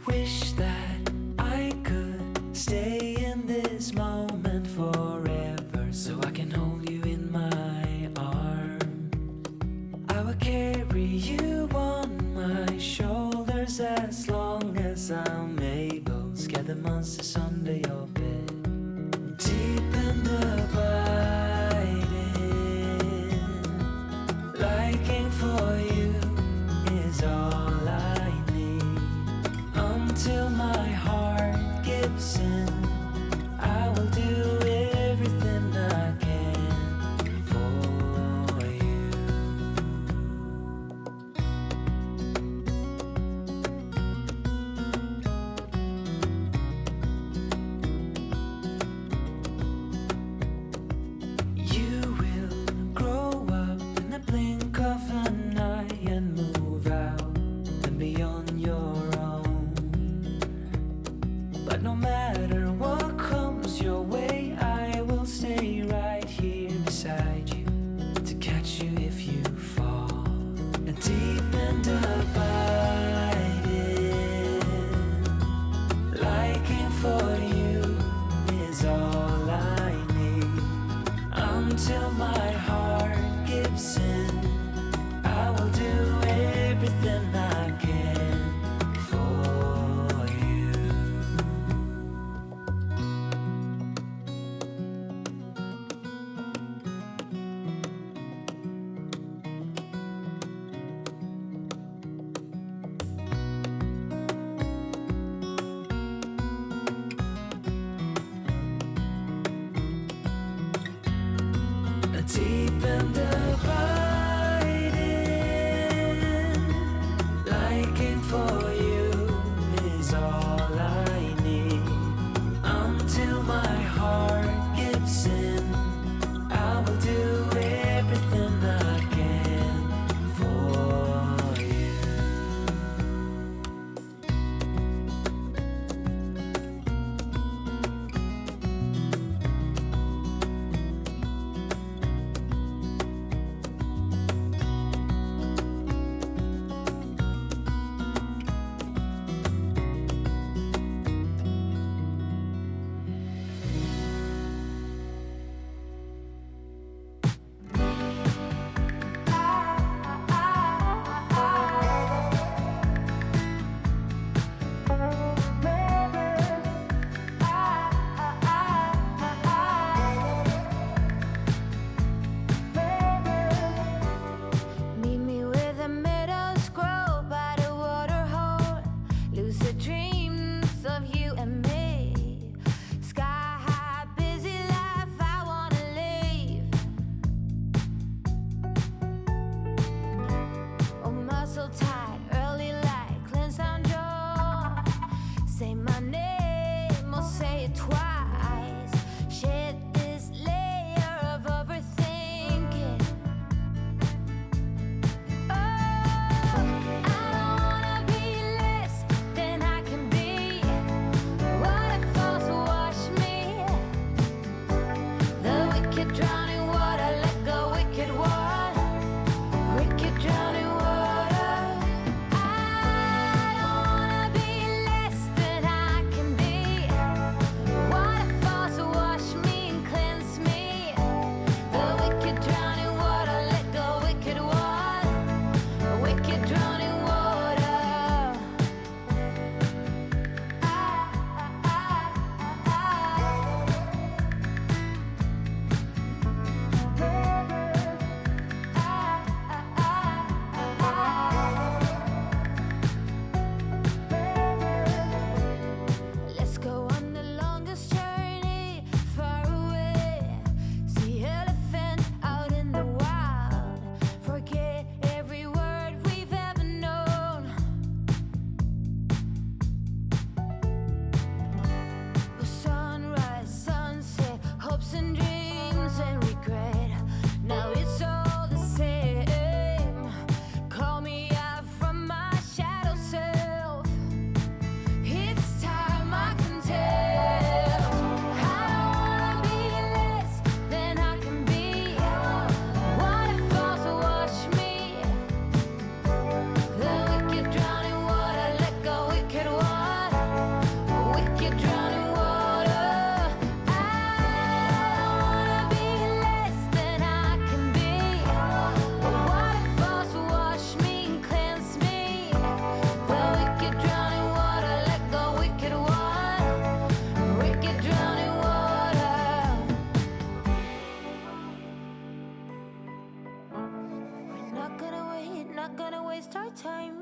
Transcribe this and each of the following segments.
wish that I could stay in this moment forever, so I can hold you in my arms. I will carry you on my shoulders as long as I'm able. Scare the monsters under your bed. Deep and abiding, liking for you is all I need. Until my heart gives in, I will do everything I can for you. waste our time.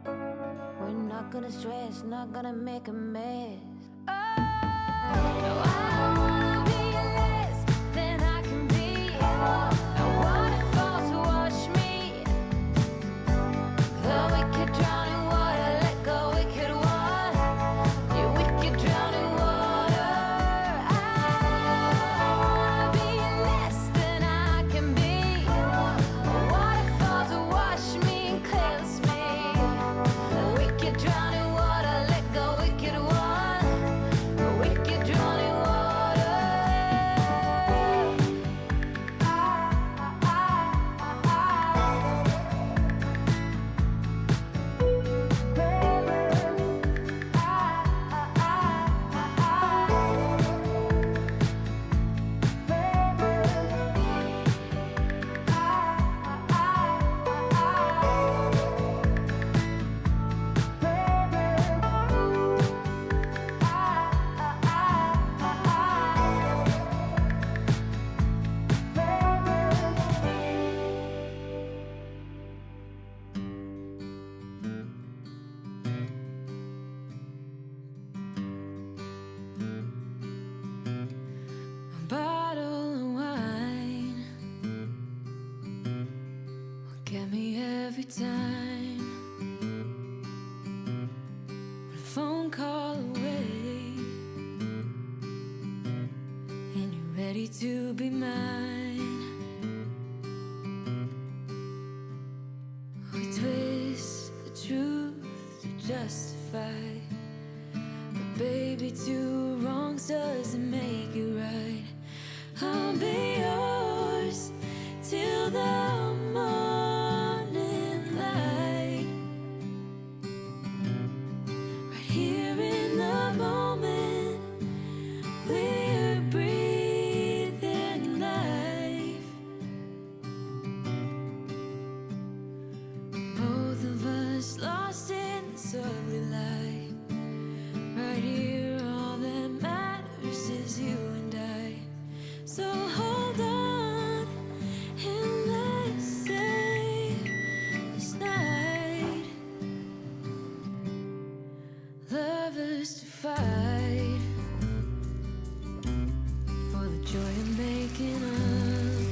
We're not gonna stress, not gonna make a mess. Oh, no, I don't wanna be less than I can be. I waterfall to wash me. The wicked drowning water, let go wicked water. You wicked drowning water. I wanna be less than I can be. A waterfall to wash me and cleanse me. The wicked drowning water, let go wicked water. The wicked drowning water. A bottle of wine will get me every time. One phone call away, and you're ready to be mine. We twist the truth to justify, but baby, two wrongs doesn't make it right. I'll be yours till the morning light. Right here in the moment, we're breathing life. Both of us lost in this ugly life. Right here, all that matters is you and I. So hold on and let's save this night. Lovers to fight for the joy of making up.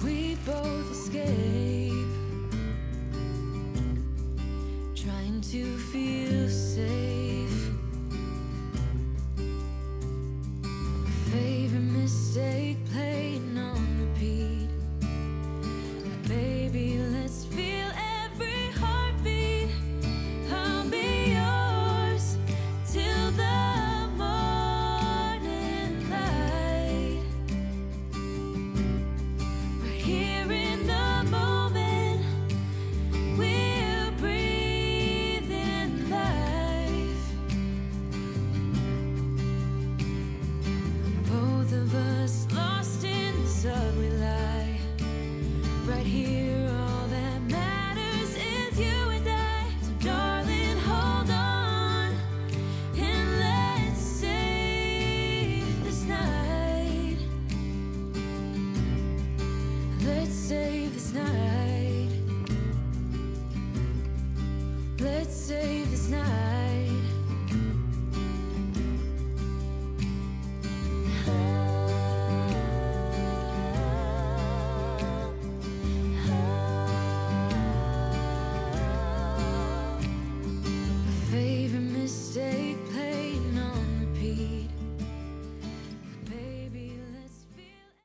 We both escape, trying to feel safe. Favorite mistake playing on repeat. Baby, let's feel every heartbeat. I'll be yours till the morning light. Right here in the moment, we're breathing life. Both of us lost in this ugly life. Right here, all that matters is you and I. So darling, hold on and let's save this night. Let's save this night. Let's save this night.